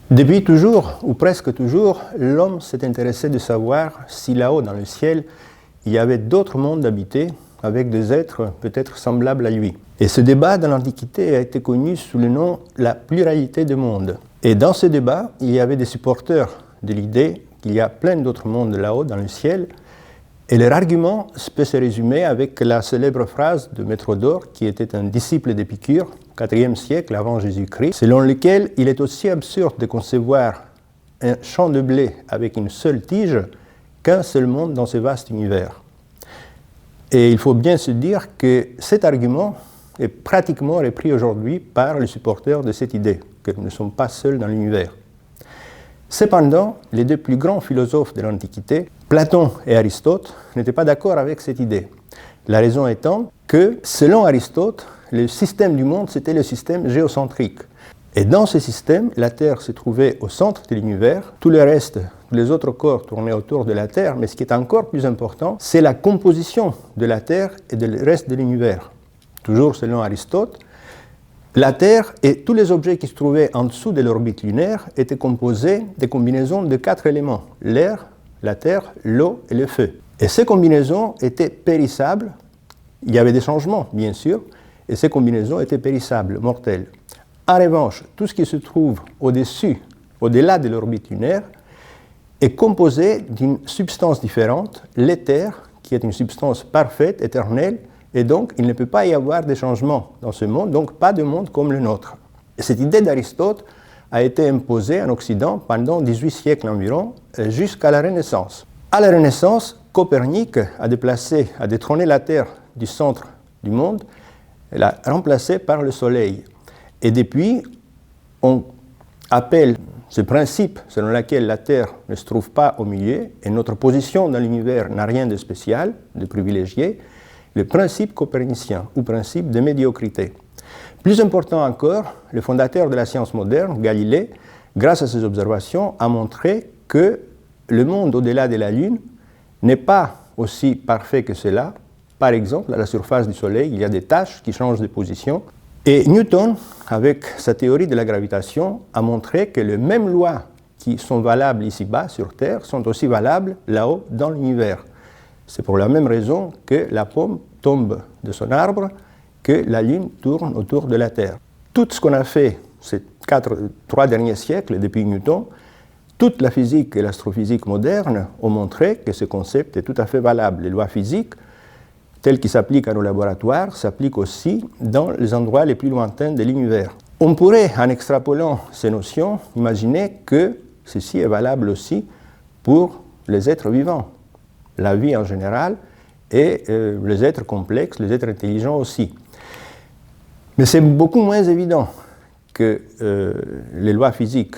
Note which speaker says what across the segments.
Speaker 1: Depuis toujours, ou presque toujours, l'homme s'est intéressé de savoir si là-haut dans le ciel, il y avait d'autres mondes habités avec des êtres peut-être semblables à lui. Et ce débat dans l'Antiquité a été connu sous le nom « la pluralité des mondes ». Et dans ce débat, il y avait des supporters de l'idée qu'il y a plein d'autres mondes là-haut dans le ciel. Et leur argument peut se résumer avec la célèbre phrase de Métrodore, qui était un disciple d'Épicure, au IVe siècle avant Jésus-Christ, selon lequel il est aussi absurde de concevoir un champ de blé avec une seule tige qu'un seul monde dans ce vaste univers. Et il faut bien se dire que cet argument est pratiquement repris aujourd'hui par les supporters de cette idée, que nous ne sommes pas seuls dans l'univers. Cependant, les deux plus grands philosophes de l'Antiquité, Platon et Aristote, n'étaient pas d'accord avec cette idée. La raison étant que, selon Aristote, le système du monde, c'était le système géocentrique. Et dans ce système, la Terre se trouvait au centre de l'univers, tout le reste, les autres corps tournaient autour de la Terre, mais ce qui est encore plus important, c'est la composition de la Terre et du reste de l'univers. Toujours selon Aristote, la Terre et tous les objets qui se trouvaient en dessous de l'orbite lunaire étaient composés des combinaisons de 4 éléments, l'air, la terre, l'eau et le feu. Et ces combinaisons étaient périssables, il y avait des changements bien sûr, et ces combinaisons étaient périssables, mortelles. En revanche, tout ce qui se trouve au-dessus, au-delà de l'orbite lunaire, est composé d'une substance différente, l'éther, qui est une substance parfaite, éternelle, et donc il ne peut pas y avoir de changements dans ce monde, donc pas de monde comme le nôtre. Et cette idée d'Aristote a été imposée en Occident pendant 18 siècles environ, jusqu'à la Renaissance. À la Renaissance, Copernic a détrôné la Terre du centre du monde, et l'a remplacée par le Soleil. Et depuis, on appelle ce principe selon lequel la Terre ne se trouve pas au milieu et notre position dans l'univers n'a rien de spécial, de privilégié, le principe copernicien ou principe de médiocrité. Plus important encore, le fondateur de la science moderne, Galilée, grâce à ses observations, a montré que le monde au-delà de la Lune n'est pas aussi parfait que cela. Par exemple, à la surface du Soleil, il y a des taches qui changent de position. Et Newton, avec sa théorie de la gravitation, a montré que les mêmes lois qui sont valables ici-bas, sur Terre, sont aussi valables là-haut, dans l'univers. C'est pour la même raison que la pomme tombe de son arbre, que la Lune tourne autour de la Terre. Tout ce qu'on a fait ces 3 derniers siècles, depuis Newton, toute la physique et l'astrophysique moderne ont montré que ce concept est tout à fait valable. Les lois physiques, telles qu'ils s'appliquent à nos laboratoires, s'appliquent aussi dans les endroits les plus lointains de l'univers. On pourrait, en extrapolant ces notions, imaginer que ceci est valable aussi pour les êtres vivants, la vie en général, et les êtres complexes, les êtres intelligents aussi. Mais c'est beaucoup moins évident que les lois physiques,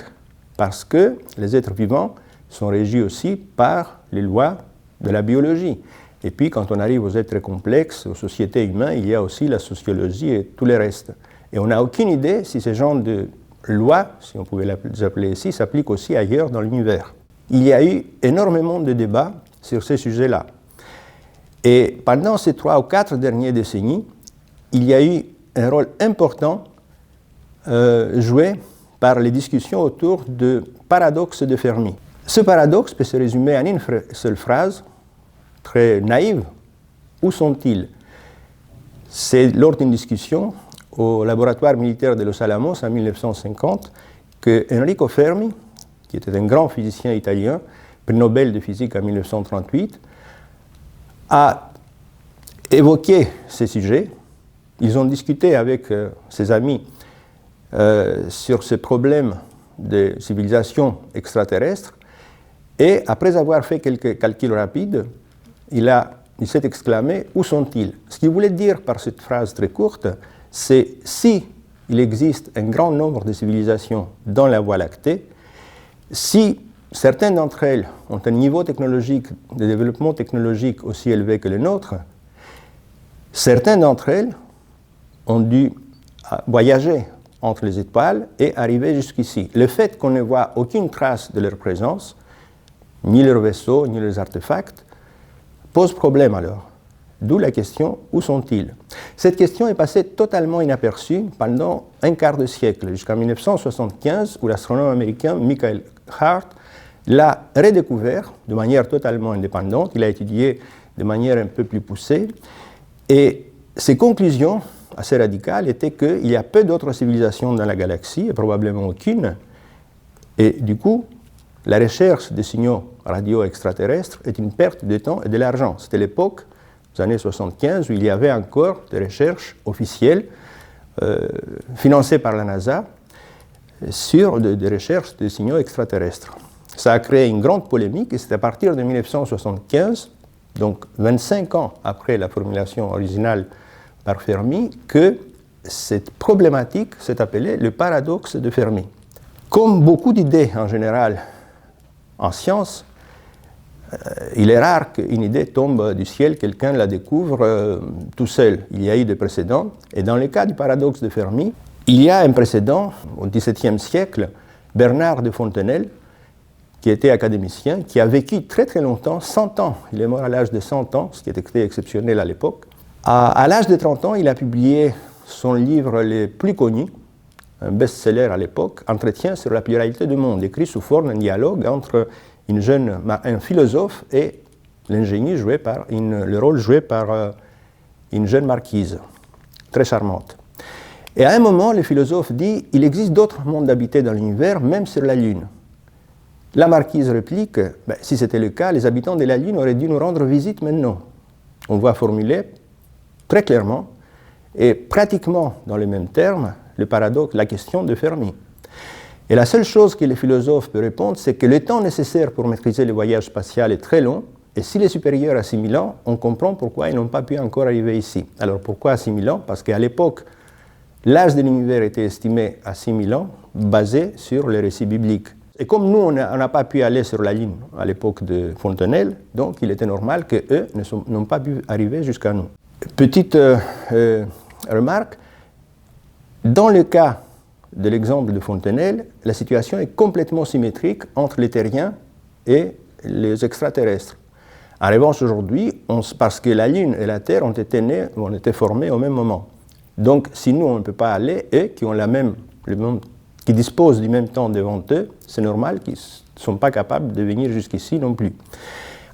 Speaker 1: parce que les êtres vivants sont régis aussi par les lois de la biologie. Et puis, quand on arrive aux êtres complexes, aux sociétés humaines, il y a aussi la sociologie et tout le reste. Et on n'a aucune idée si ces genres de lois, si on pouvait les appeler ici, s'appliquent aussi ailleurs dans l'univers. Il y a eu énormément de débats sur ces sujets-là. Et pendant ces 3 ou 4 dernières décennies, il y a eu un rôle important joué par les discussions autour du paradoxe de Fermi. Ce paradoxe peut se résumer en une seule phrase, très naïve. Où sont-ils? C'est lors d'une discussion au laboratoire militaire de Los Alamos en 1950 que Enrico Fermi, qui était un grand physicien italien, prix Nobel de physique en 1938, a évoqué ces sujets. Ils ont discuté avec ses amis sur ce problème de civilisation extraterrestre et après avoir fait quelques calculs rapides, il s'est exclamé « Où sont-ils » Ce qu'il voulait dire par cette phrase très courte, c'est si il existe un grand nombre de civilisations dans la Voie lactée, si certaines d'entre elles ont un niveau technologique, de développement technologique aussi élevé que le nôtre, certaines d'entre elles ont dû voyager entre les étoiles et arriver jusqu'ici. Le fait qu'on ne voit aucune trace de leur présence, ni leurs vaisseaux, ni leurs artefacts, pose problème alors. D'où la question « Où sont-ils » Cette question est passée totalement inaperçue pendant un quart de siècle, jusqu'en 1975, où l'astronome américain Michael Hart l'a redécouvert de manière totalement indépendante. Il a étudié de manière un peu plus poussée. Et ses conclusions, assez radicales, étaient qu'il y a peu d'autres civilisations dans la galaxie, et probablement aucune. Et du coup, la recherche des signaux radio extraterrestres est une perte de temps et de l'argent. C'était l'époque, aux années 75, où il y avait encore des recherches officielles financées par la NASA sur des recherches de signaux extraterrestres. Ça a créé une grande polémique et c'est à partir de 1975, donc 25 ans après la formulation originale par Fermi, que cette problématique s'est appelée le paradoxe de Fermi. Comme beaucoup d'idées en général en science, il est rare qu'une idée tombe du ciel, quelqu'un la découvre tout seul. Il y a eu des précédents. Et dans le cas du paradoxe de Fermi, il y a un précédent au XVIIe siècle, Bernard de Fontenelle, qui était académicien, qui a vécu très très longtemps, 100 ans. Il est mort à l'âge de 100 ans, ce qui était exceptionnel à l'époque. À l'âge de 30 ans, il a publié son livre le plus connu, un best-seller à l'époque, Entretien sur la pluralité du monde, écrit sous forme d'un dialogue entre un philosophe et l'ingénieur le rôle joué par une jeune marquise, très charmante. Et à un moment, le philosophe dit « Il existe d'autres mondes habités dans l'univers, même sur la Lune ». La marquise réplique « Si c'était le cas, les habitants de la Lune auraient dû nous rendre visite maintenant ». On va formuler très clairement et pratiquement dans les mêmes termes le paradoxe, la question de Fermi. Et la seule chose que les philosophes peuvent répondre, c'est que le temps nécessaire pour maîtriser le voyage spatial est très long, et s'il est supérieur à 6000 ans, on comprend pourquoi ils n'ont pas pu encore arriver ici. Alors pourquoi à 6000 ans? Parce qu'à l'époque, l'âge de l'univers était estimé à 6000 ans, basé sur les récits bibliques. Et comme nous, on n'a pas pu aller sur la Lune à l'époque de Fontenelle, donc il était normal qu'eux n'ont pas pu arriver jusqu'à nous. Petite remarque, dans le cas de l'exemple de Fontenelle, la situation est complètement symétrique entre les terriens et les extraterrestres. En revanche, aujourd'hui, parce que la Lune et la Terre ont été formées au même moment. Donc, si nous, on ne peut pas aller, eux, qui disposent du même temps devant eux, c'est normal qu'ils ne sont pas capables de venir jusqu'ici non plus.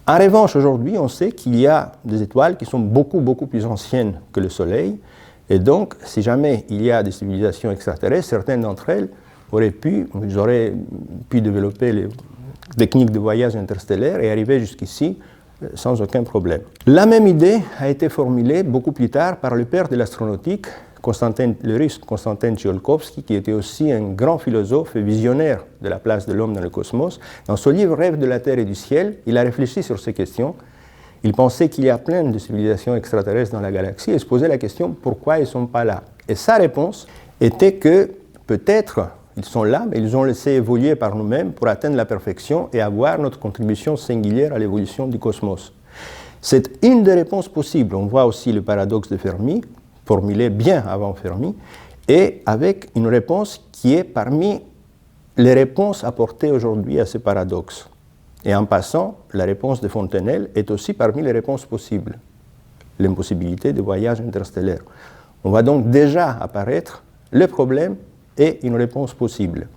Speaker 1: En revanche, aujourd'hui, on sait qu'il y a des étoiles qui sont beaucoup, beaucoup plus anciennes que le Soleil. Et donc, si jamais il y a des civilisations extraterrestres, certaines d'entre elles auraient pu développer les techniques de voyage interstellaire et arriver jusqu'ici sans aucun problème. La même idée a été formulée beaucoup plus tard par le père de l'astronautique, le russe Konstantin Tsiolkovsky, qui était aussi un grand philosophe et visionnaire de la place de l'homme dans le cosmos. Dans son livre « Rêve de la Terre et du ciel », il a réfléchi sur ces questions. Il pensait qu'il y a plein de civilisations extraterrestres dans la galaxie et se posait la question pourquoi ils ne sont pas là. Et sa réponse était que peut-être ils sont là, mais ils ont laissé évoluer par nous-mêmes pour atteindre la perfection et avoir notre contribution singulière à l'évolution du cosmos. C'est une des réponses possibles. On voit aussi le paradoxe de Fermi, formulé bien avant Fermi, et avec une réponse qui est parmi les réponses apportées aujourd'hui à ce paradoxe. Et en passant, la réponse de Fontenelle est aussi parmi les réponses possibles, l'impossibilité de voyage interstellaire. On va donc déjà apparaître le problème et une réponse possible.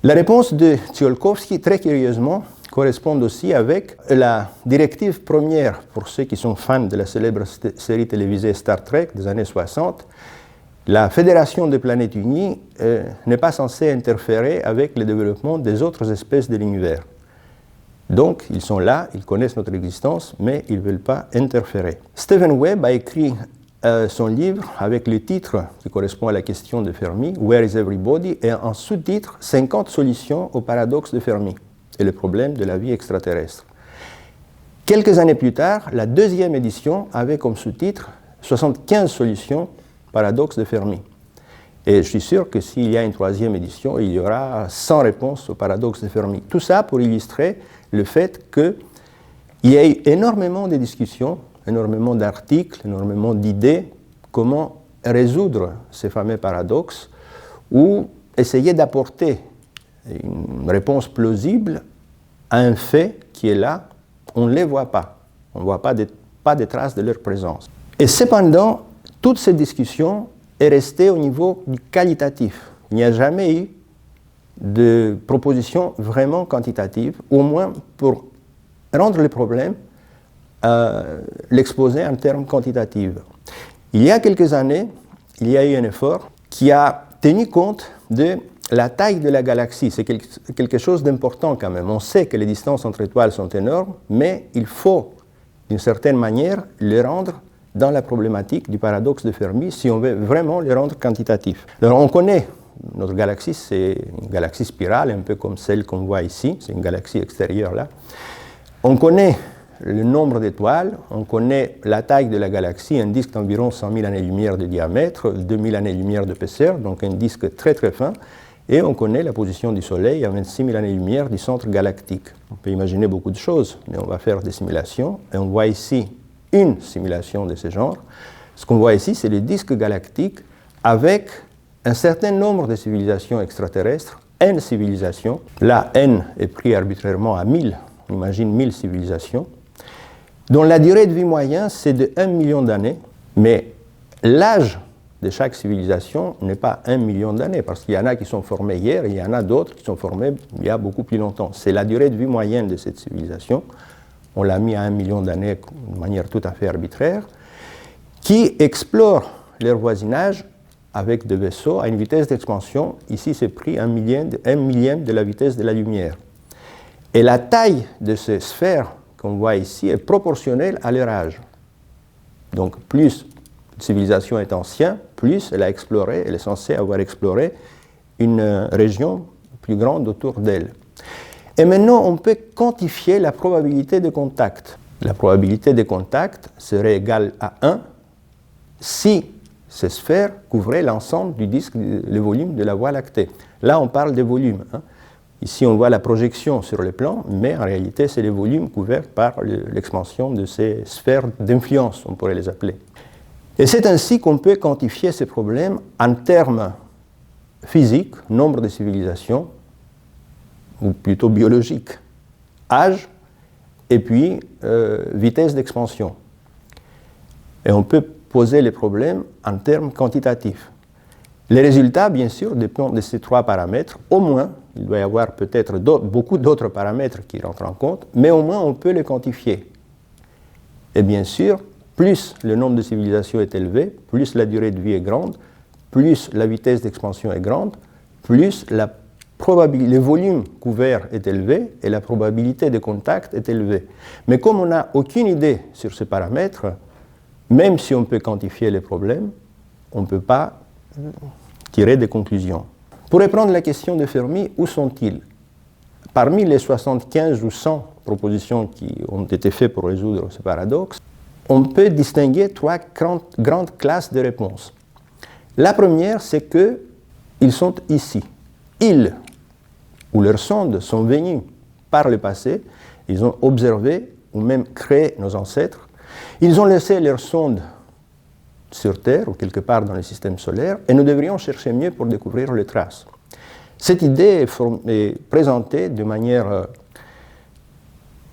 Speaker 1: La réponse de Tsiolkovsky, très curieusement, correspond aussi avec la directive première, pour ceux qui sont fans de la célèbre série télévisée Star Trek des années 60, la Fédération des planètes unies n'est pas censée interférer avec le développement des autres espèces de l'univers. Donc, ils sont là, ils connaissent notre existence, mais ils ne veulent pas interférer. Stephen Webb a écrit son livre avec le titre qui correspond à la question de Fermi, « Where is everybody ?», et en sous-titre « 50 solutions au paradoxe de Fermi et le problème de la vie extraterrestre ». Quelques années plus tard, la deuxième édition avait comme sous-titre « 75 solutions au paradoxe de Fermi ». Et je suis sûr que s'il y a une troisième édition, il y aura 100 réponses au paradoxe de Fermi. Tout ça pour illustrer le fait qu'il y a eu énormément de discussions, énormément d'articles, énormément d'idées, comment résoudre ces fameux paradoxes ou essayer d'apporter une réponse plausible à un fait qui est là, on ne les voit pas. On ne voit pas des pas de traces de leur présence. Et cependant, toute cette discussion est restée au niveau du qualitatif. Il n'y a jamais eu de proposition vraiment quantitative, au moins pour rendre le problème, l'exposer en termes quantitatifs. Il y a quelques années, il y a eu un effort qui a tenu compte de la taille de la galaxie. C'est quelque chose d'important quand même. On sait que les distances entre étoiles sont énormes, mais il faut, d'une certaine manière, les rendre dans la problématique du paradoxe de Fermi si on veut vraiment les rendre quantitatifs. Alors on connaît, notre galaxie, c'est une galaxie spirale, un peu comme celle qu'on voit ici, c'est une galaxie extérieure là. On connaît le nombre d'étoiles, on connaît la taille de la galaxie, un disque d'environ 100 000 années-lumière de diamètre, 2000 années-lumière d'épaisseur, donc un disque très très fin, et on connaît la position du Soleil à 26 000 années-lumière du centre galactique. On peut imaginer beaucoup de choses, mais on va faire des simulations, et on voit ici une simulation de ce genre. Ce qu'on voit ici, c'est le disque galactique avec un certain nombre de civilisations extraterrestres, N civilisations. Là, N est pris arbitrairement à 1000, on imagine 1000 civilisations, dont la durée de vie moyenne, c'est de 1 million d'années, mais l'âge de chaque civilisation n'est pas 1 million d'années, parce qu'il y en a qui sont formés hier, et il y en a d'autres qui sont formés il y a beaucoup plus longtemps. C'est la durée de vie moyenne de cette civilisation. On l'a mis à 1 million d'années de manière tout à fait arbitraire, qui explore leur voisinage avec des vaisseaux à une vitesse d'expansion. Ici, c'est pris 1 millième de la vitesse de la lumière. Et la taille de ces sphères qu'on voit ici est proportionnelle à leur âge. Donc, plus une civilisation est ancienne, plus elle a exploré, elle est censée avoir exploré une région plus grande autour d'elle. Et maintenant, on peut quantifier la probabilité de contact. La probabilité de contact serait égale à 1 si ces sphères couvraient l'ensemble du disque, le volume de la Voie lactée. Là, on parle de volume. Ici, on voit la projection sur le plan, mais en réalité, c'est le volume couvert par l'expansion de ces sphères d'influence, on pourrait les appeler. Et c'est ainsi qu'on peut quantifier ces problèmes en termes physiques, nombre de civilisations, ou plutôt biologiques, âge, et puis vitesse d'expansion. Et on peut poser les problèmes en termes quantitatifs. Les résultats, bien sûr, dépendent de ces trois paramètres. Au moins, il doit y avoir peut-être beaucoup d'autres paramètres qui rentrent en compte, mais au moins on peut les quantifier. Et bien sûr, plus le nombre de civilisations est élevé, plus la durée de vie est grande, plus la vitesse d'expansion est grande, plus le volume couvert est élevé et la probabilité de contact est élevée. Mais comme on n'a aucune idée sur ces paramètres, même si on peut quantifier les problèmes, on ne peut pas tirer des conclusions. Pour reprendre la question de Fermi, où sont-ils? Parmi les 75 ou 100 propositions qui ont été faites pour résoudre ce paradoxe, on peut distinguer trois grandes classes de réponses. La première, c'est qu'ils sont ici. Ils, ou leurs sondes, sont venus par le passé, ils ont observé ou même créé nos ancêtres, ils ont laissé leurs sondes sur Terre ou quelque part dans le système solaire, et nous devrions chercher mieux pour découvrir les traces. Cette idée est présentée de manière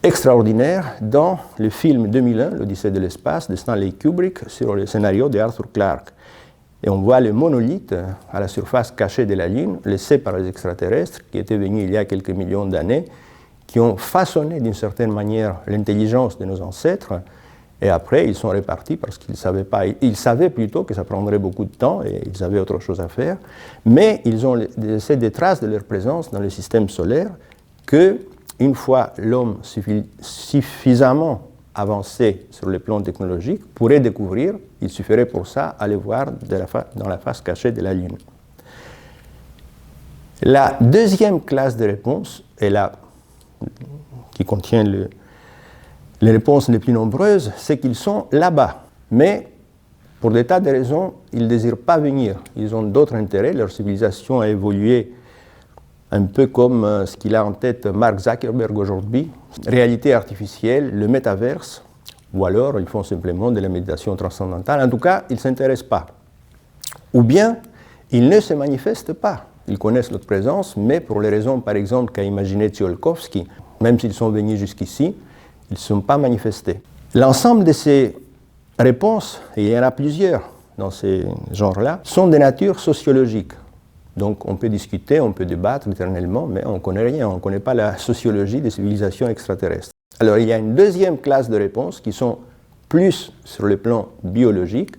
Speaker 1: extraordinaire dans le film 2001, l'Odyssée de l'espace, de Stanley Kubrick, sur le scénario d'Arthur Clarke. Et on voit le monolithe à la surface cachée de la Lune, laissé par les extraterrestres qui étaient venus il y a quelques millions d'années, qui ont façonné d'une certaine manière l'intelligence de nos ancêtres. Et après, ils sont répartis parce qu'ils savaient plutôt que ça prendrait beaucoup de temps et ils avaient autre chose à faire. Mais ils ont laissé des traces de leur présence dans le système solaire que, une fois l'homme suffisamment avancé sur le plan technologique, pourrait découvrir, il suffirait pour ça aller voir dans la face cachée de la Lune. La deuxième classe de réponses est là, qui contient les réponses les plus nombreuses, c'est qu'ils sont là-bas. Mais, pour des tas de raisons, ils ne désirent pas venir. Ils ont d'autres intérêts. Leur civilisation a évolué un peu comme ce qu'il a en tête Mark Zuckerberg aujourd'hui. Réalité artificielle, le métaverse, ou alors ils font simplement de la méditation transcendantale. En tout cas, ils ne s'intéressent pas. Ou bien, ils ne se manifestent pas. Ils connaissent notre présence, mais pour les raisons, par exemple, qu'a imaginé Tsiolkovsky, même s'ils sont venus jusqu'ici, ils ne sont pas manifestés. L'ensemble de ces réponses, et il y en a plusieurs dans ces genres-là, sont de nature sociologique. Donc on peut discuter, on peut débattre éternellement, mais on ne connaît rien, on ne connaît pas la sociologie des civilisations extraterrestres. Alors il y a une deuxième classe de réponses qui sont plus sur le plan biologique,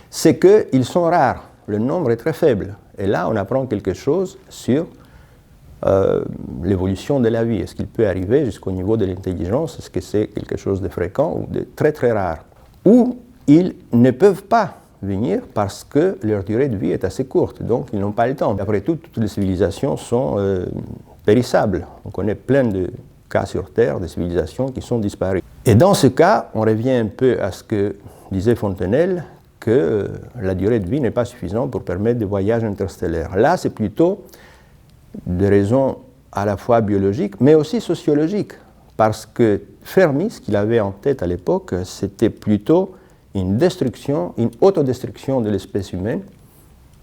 Speaker 1: c'est qu'ils sont rares, le nombre est très faible. Et là on apprend quelque chose sur l'évolution de la vie. Est-ce qu'il peut arriver jusqu'au niveau de l'intelligence? Est-ce que c'est quelque chose de fréquent ou de très très rare? Ou ils ne peuvent pas venir parce que leur durée de vie est assez courte, donc ils n'ont pas le temps. Après tout, toutes les civilisations sont périssables. On connaît plein de cas sur Terre, de civilisations qui sont disparues. Et dans ce cas, on revient un peu à ce que disait Fontenelle, que la durée de vie n'est pas suffisante pour permettre des voyages interstellaires. Là, c'est plutôt des raisons à la fois biologiques, mais aussi sociologiques, parce que Fermi, ce qu'il avait en tête à l'époque, c'était plutôt une destruction, une autodestruction de l'espèce humaine.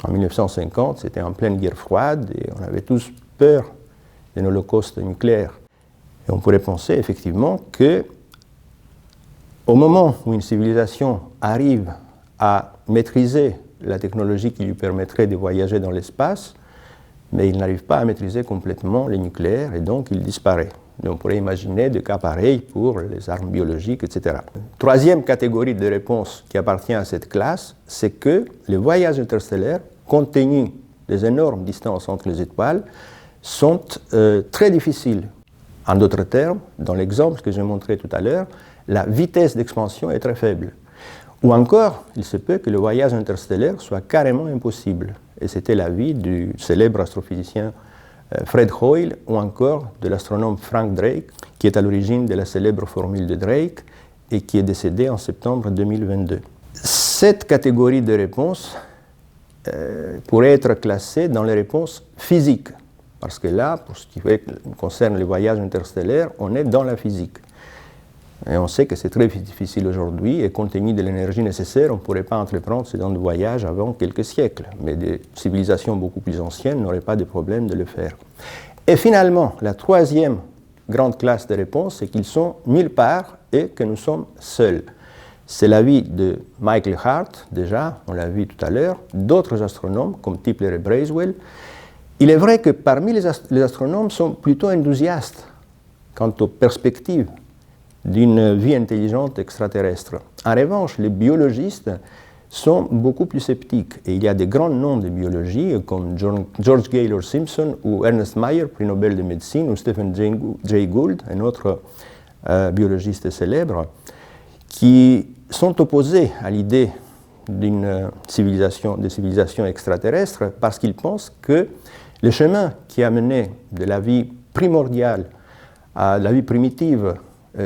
Speaker 1: En 1950, c'était en pleine guerre froide et on avait tous peur d'un holocauste nucléaire. Et on pourrait penser effectivement que au moment où une civilisation arrive à maîtriser la technologie qui lui permettrait de voyager dans l'espace, mais il n'arrive pas à maîtriser complètement le nucléaire et donc il disparaît. Et on pourrait imaginer des cas pareils pour les armes biologiques, etc. Troisième catégorie de réponse qui appartient à cette classe, c'est que les voyages interstellaires, compte tenu des énormes distances entre les étoiles, sont très difficiles. En d'autres termes, dans l'exemple que j'ai montré tout à l'heure, la vitesse d'expansion est très faible. Ou encore, il se peut que le voyage interstellaire soit carrément impossible. Et c'était l'avis du célèbre astrophysicien Fred Hoyle ou encore de l'astronome Frank Drake, qui est à l'origine de la célèbre formule de Drake et qui est décédé en septembre 2022. Cette catégorie de réponses pourrait être classée dans les réponses physiques, parce que là, pour ce qui concerne les voyages interstellaires, on est dans la physique. Et on sait que c'est très difficile aujourd'hui, et compte tenu de l'énergie nécessaire, on ne pourrait pas entreprendre ce genre de voyage avant quelques siècles. Mais des civilisations beaucoup plus anciennes n'auraient pas de problème de le faire. Et finalement, la troisième grande classe de réponses, c'est qu'ils sont nulle part et que nous sommes seuls. C'est l'avis de Michael Hart, déjà, on l'a vu tout à l'heure, d'autres astronomes comme Tipler et Bracewell. Il est vrai que parmi les astronomes sont plutôt enthousiastes quant aux perspectives d'une vie intelligente extraterrestre. En revanche, les biologistes sont beaucoup plus sceptiques. Et il y a des grands noms de biologie, comme George Gaylor Simpson ou Ernest Mayr, prix Nobel de médecine, ou Stephen Jay Gould, un autre biologiste célèbre, qui sont opposés à l'idée d'une civilisation, de civilisation extraterrestre, parce qu'ils pensent que le chemin qui a mené de la vie primordiale à la vie primitive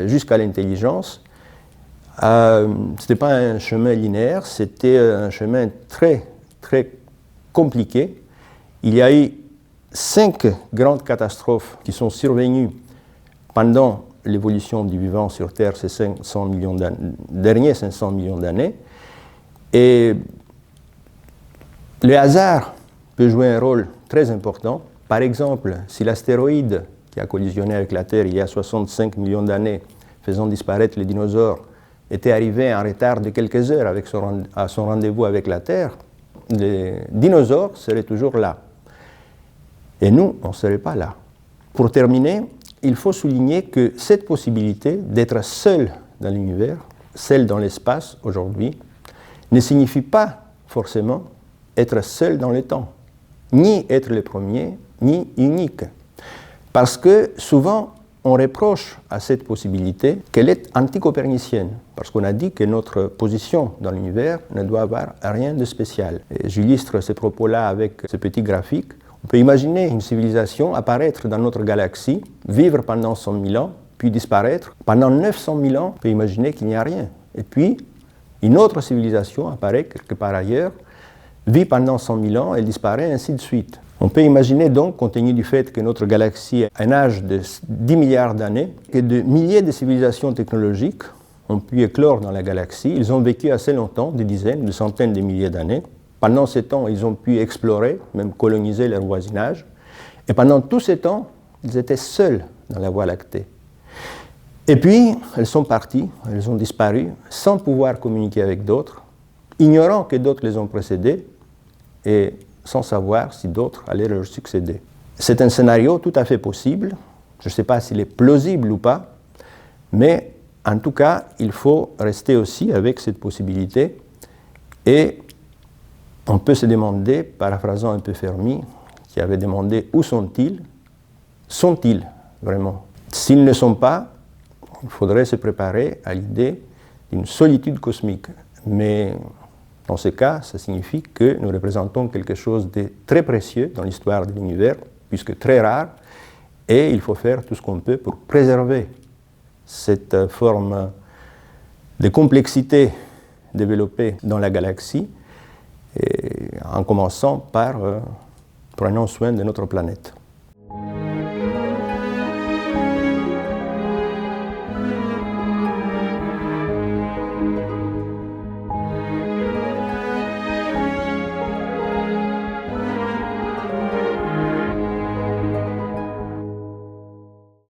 Speaker 1: jusqu'à l'intelligence, ce n'était pas un chemin linéaire, c'était un chemin très, très compliqué. Il y a eu 5 grandes catastrophes qui sont survenues pendant l'évolution du vivant sur Terre ces 500 millions derniers 500 millions d'années. Et le hasard peut jouer un rôle très important. Par exemple, si l'astéroïde qui a collisionné avec la Terre il y a 65 millions d'années, faisant disparaître les dinosaures, était arrivé en retard de quelques heures à son rendez-vous avec la Terre, les dinosaures seraient toujours là. Et nous, on ne serait pas là. Pour terminer, il faut souligner que cette possibilité d'être seul dans l'univers, seul dans l'espace aujourd'hui, ne signifie pas forcément être seul dans le temps, ni être le premier, ni unique. Parce que souvent, on reproche à cette possibilité qu'elle est anti-copernicienne, parce qu'on a dit que notre position dans l'univers ne doit avoir rien de spécial. J'illustre ces propos-là avec ce petit graphique. On peut imaginer une civilisation apparaître dans notre galaxie, vivre pendant 100 000 ans, puis disparaître. Pendant 900 000 ans, on peut imaginer qu'il n'y a rien. Et puis, une autre civilisation apparaît quelque part ailleurs, vit pendant 100 000 ans, elle disparaît, ainsi de suite. On peut imaginer donc, compte tenu du fait que notre galaxie a un âge de 10 milliards d'années, que de milliers de civilisations technologiques ont pu éclore dans la galaxie. Ils ont vécu assez longtemps, des dizaines, des centaines de milliers d'années. Pendant ces temps, ils ont pu explorer, même coloniser leur voisinage. Et pendant tout ce temps, ils étaient seuls dans la Voie lactée. Et puis, elles sont parties, elles ont disparu, sans pouvoir communiquer avec d'autres, ignorant que d'autres les ont précédées, et sans savoir si d'autres allaient leur succéder. C'est un scénario tout à fait possible, je ne sais pas s'il est plausible ou pas, mais en tout cas, il faut rester aussi avec cette possibilité, et on peut se demander, paraphrasant un peu Fermi, qui avait demandé où sont-ils? Sont-ils vraiment? S'ils ne sont pas, il faudrait se préparer à l'idée d'une solitude cosmique. Mais dans ce cas, ça signifie que nous représentons quelque chose de très précieux dans l'histoire de l'univers, puisque très rare, et il faut faire tout ce qu'on peut pour préserver cette forme de complexité développée dans la galaxie, et en commençant par prenons soin de notre planète.